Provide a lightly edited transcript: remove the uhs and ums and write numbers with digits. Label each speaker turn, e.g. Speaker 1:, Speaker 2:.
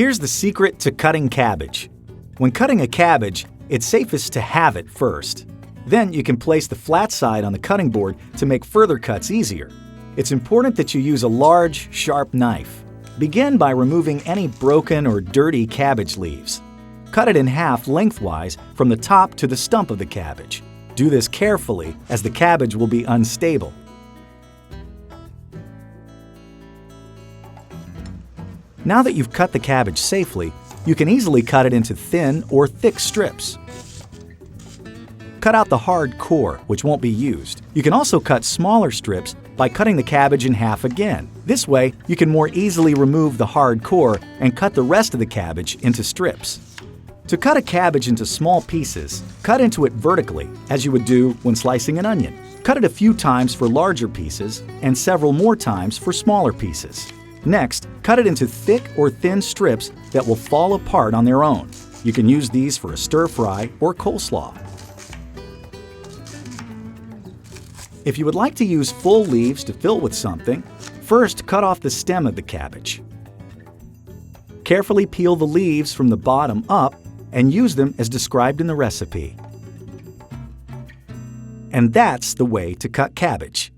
Speaker 1: Here's the secret to cutting cabbage. When cutting a cabbage, it's safest to halve it first. Then you can place the flat side on the cutting board to make further cuts easier. It's important that you use a large, sharp knife. Begin by removing any broken or dirty cabbage leaves. Cut it in half lengthwise from the top to the stump of the cabbage. Do this carefully, as the cabbage will be unstable. Now that you've cut the cabbage safely, you can easily cut it into thin or thick strips. Cut out the hard core, which won't be used. You can also cut smaller strips by cutting the cabbage in half again. This way, you can more easily remove the hard core and cut the rest of the cabbage into strips. To cut a cabbage into small pieces, cut into it vertically, as you would do when slicing an onion. Cut it a few times for larger pieces and several more times for smaller pieces. Next, cut it into thick or thin strips that will fall apart on their own. You can use these for a stir-fry or coleslaw. If you would like to use full leaves to fill with something, first cut off the stem of the cabbage. Carefully peel the leaves from the bottom up and use them as described in the recipe. And that's the way to cut cabbage.